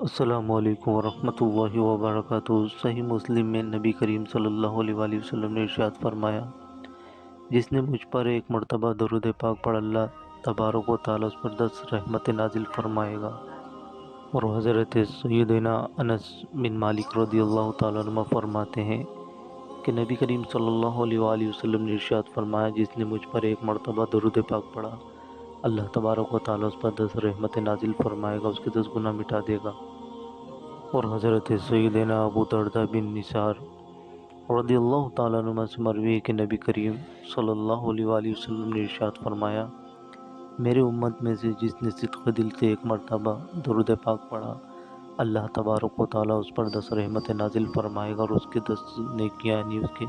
السلام علیکم ورحمۃ اللہ وبرکاتہ۔ صحیح مسلم میں نبی کریم صلی اللہ علیہ وآلہ وسلم نے ارشاد فرمایا، جس نے مجھ پر ایک مرتبہ درود پاک پڑھ، اللہ تبارک و تعالیٰ اس پر 10 رحمت نازل فرمائے گا۔ اور حضرت سیدنا انس بن مالک رضی اللہ تعالیٰ عنہ فرماتے ہیں کہ نبی کریم صلی اللہ علیہ وآلہ وسلم نے ارشاد فرمایا، جس نے مجھ پر ایک مرتبہ درود پاک پڑھا، اللہ تبارک و تعالیٰ اس پر 10 رحمت نازل فرمائے گا، اس کے 10 گناہ مٹا دے گا۔ اور حضرت سیدنا ابو دردہ بن نثار رضی اللہ تعالیٰ عنہ سے مروی ہے کہ نبی کریم صلی اللہ علیہ وآلہ وسلم نے ارشاد فرمایا، میرے امت میں سے جس نے صدق دل سے ایک مرتبہ درود پاک پڑھا، اللہ تبارک و تعالیٰ اس پر 10 رحمت نازل فرمائے گا، اور اس کے 10 نیکیاں یعنی اس کے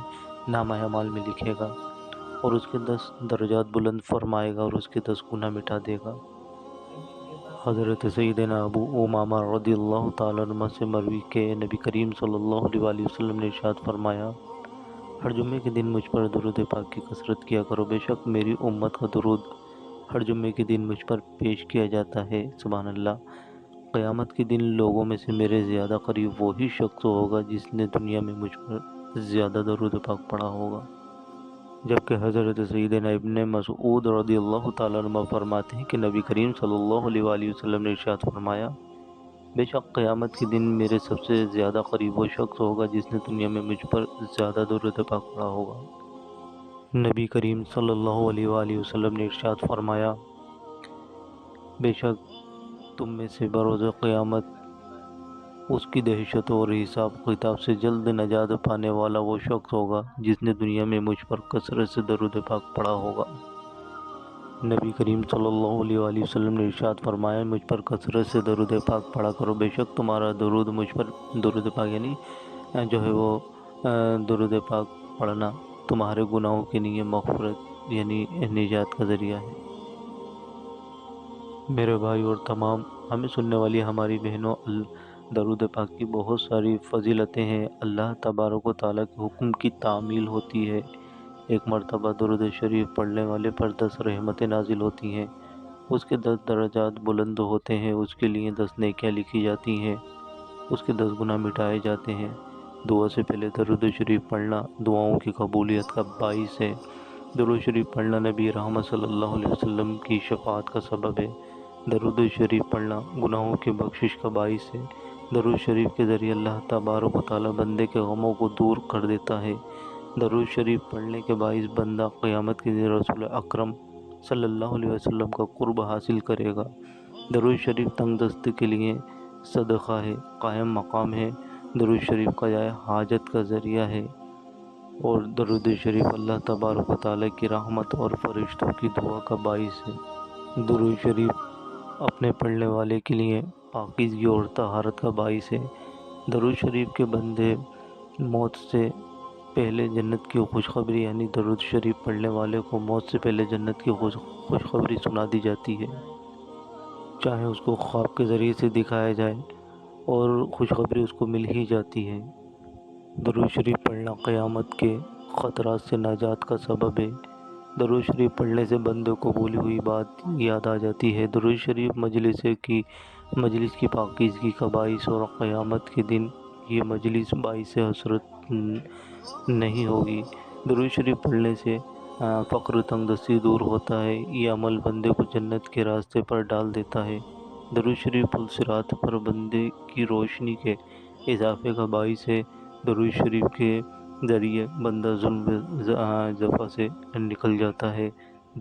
نامہ اعمال میں لکھے گا، اور اس کے 10 درجات بلند فرمائے گا، اور اس کے 10 گناہ مٹا دے گا۔ حضرت سیدنا ابو امامہ رضی اللہ تعالیٰ عنہ سے مروی کہ نبی کریم صلی اللہ علیہ وآلہ وسلم نے ارشاد فرمایا، ہر جمعے کے دن مجھ پر درود پاک کی کثرت کیا کرو، بے شک میری امت کا درود ہر جمعے کے دن مجھ پر پیش کیا جاتا ہے۔ سبحان اللہ۔ قیامت کے دن لوگوں میں سے میرے زیادہ قریب وہی شخص ہوگا جس نے دنیا میں مجھ پر زیادہ درود پاک پڑھا ہوگا۔ جبکہ حضرت سیدنا ابن مسعود رضی اللہ تعالیٰ عنہ فرماتے ہیں کہ نبی کریم صلی اللہ علیہ وآلہ وسلم نے ارشاد فرمایا، بے شک قیامت کے دن میرے سب سے زیادہ قریب وہ شخص ہوگا جس نے دنیا میں مجھ پر زیادہ درود پاک پڑھا ہوگا۔ نبی کریم صلی اللہ علیہ وآلہ وسلم نے ارشاد فرمایا، بے شک تم میں سے بروز قیامت اس کی دہشت اور حساب کتاب سے جلد نجات پانے والا وہ شخص ہوگا جس نے دنیا میں مجھ پر کثرت سے درود پاک پڑھا ہوگا۔ نبی کریم صلی اللہ علیہ وآلہ وسلم نے ارشاد فرمایا، مجھ پر کثرت سے درود پاک پڑھا کرو، بے شک تمہارا درود مجھ پر درود پاک یعنی جو ہے وہ درود پاک پڑھنا تمہارے گناہوں کے لیے مغفرت یعنی نجات کا ذریعہ ہے۔ میرے بھائی اور تمام ہمیں سننے والی ہماری بہنوں، درود پاک کی بہت ساری فضیلتیں ہیں۔ اللہ تبارک و تعالیٰ کے حکم کی تعمیل ہوتی ہے۔ ایک مرتبہ درود شریف پڑھنے والے پر 10 رحمتیں نازل ہوتی ہیں، اس کے 10 درجات بلند ہوتے ہیں، اس کے لیے 10 نیکیاں لکھی جاتی ہیں، اس کے 10 گناہ مٹائے جاتے ہیں۔ دعا سے پہلے درود شریف پڑھنا دعاؤں کی قبولیت کا باعث ہے۔ درود شریف پڑھنا نبی رحمت صلی اللہ علیہ وسلم کی شفاعت کا سبب ہے۔ درود شریف پڑھنا گناہوں کی بخشش کا باعث ہے۔ درود شریف کے ذریعے اللہ تبارک و تعالیٰ بندے کے غموں کو دور کر دیتا ہے۔ درود شریف پڑھنے کے باعث بندہ قیامت کے دن رسول اکرم صلی اللہ علیہ وسلم کا قرب حاصل کرے گا۔ درود شریف تنگ دستی کے لیے صدقہ ہے، قائم مقام ہے۔ درود شریف قضائے حاجت کا ذریعہ ہے، اور درود شریف اللہ تبارک و تعالیٰ کی رحمت اور فرشتوں کی دعا کا باعث ہے۔ درود شریف اپنے پڑھنے والے کے لیے پاکیزگی اور طہارت کا باعث ہے۔ درود شریف کے بندے موت سے پہلے جنت کی خوشخبری یعنی درود شریف پڑھنے والے کو موت سے پہلے جنت کی خوشخبری سنا دی جاتی ہے، چاہے اس کو خواب کے ذریعے سے دکھایا جائے، اور خوشخبری اس کو مل ہی جاتی ہے۔ درود شریف پڑھنا قیامت کے خطرات سے نجات کا سبب ہے۔ درود شریف پڑھنے سے بندے کو بھولی ہوئی بات یاد آ جاتی ہے۔ درود شریف مجلس کی پاکیزگی کا باعث، اور قیامت کے دن یہ مجلس باعث حسرت نہیں ہوگی۔ درود شریف پڑھنے سے فقر تنگ دستی دور ہوتا ہے۔ یہ عمل بندے کو جنت کے راستے پر ڈال دیتا ہے۔ درود شریف پل صراط پر بندے کی روشنی کے اضافے کا باعث ہے۔ درود شریف کے ذریعے بندہ ظلم جفا سے نکل جاتا ہے۔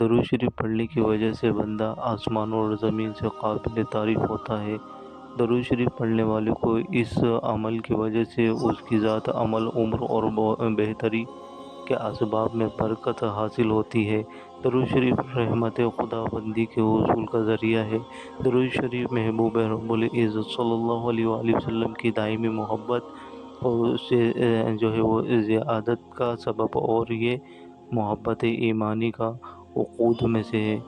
درود شریف پڑھنے کی وجہ سے بندہ آسمان اور زمین سے قابل تعریف ہوتا ہے۔ درود شریف پڑھنے والے کو اس عمل کی وجہ سے اس کی ذات، عمل، عمر اور بہتری کے اسباب میں برکت حاصل ہوتی ہے۔ درود شریف رحمت خدا بندی کے حصول کا ذریعہ ہے۔ درود شریف محبوب رب العزت صلی اللہ علیہ وآلہ وسلم کی دائمی محبت اور اس سے جو ہے وہ زیادت کا سبب، اور یہ محبت ایمانی کا عقود میں سے ہے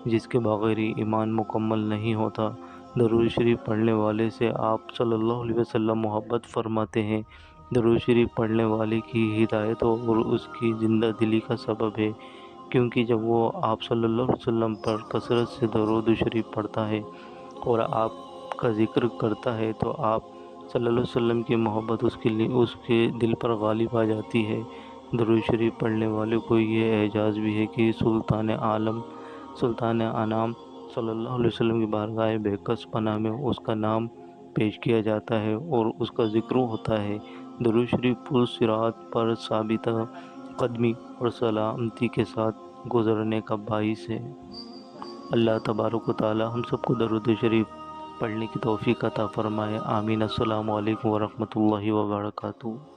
جس کے بغیر ایمان مکمل نہیں ہوتا۔ درود شریف پڑھنے والے سے آپ صلی اللہ علیہ وسلم محبت فرماتے ہیں۔ درود شریف پڑھنے والے کی ہدایت اور اس کی زندہ دلی کا سبب ہے، کیونکہ جب وہ آپ صلی اللہ علیہ وسلم پر کثرت سے درود شریف پڑھتا ہے اور آپ کا ذکر کرتا ہے تو آپ صلی اللہ علیہ وسلم کی محبت اس کے دل پر غالب آ جاتی ہے۔ درود شریف پڑھنے والے کو یہ اعزاز بھی ہے کہ سلطان عالم سلطان انام صلی اللہ علیہ وسلم کی بارگاہ بےکس پناہ میں اس کا نام پیش کیا جاتا ہے اور اس کا ذکر ہوتا ہے۔ درود شریف پل صراط پر ثابت قدمی اور سلامتی کے ساتھ گزرنے کا باعث ہے۔ اللہ تبارک و تعالی ہم سب کو درود شریف پڑھنے کی توفیق عطا فرمائے۔ آمین۔ السلام علیکم ورحمۃ اللہ وبرکاتہ۔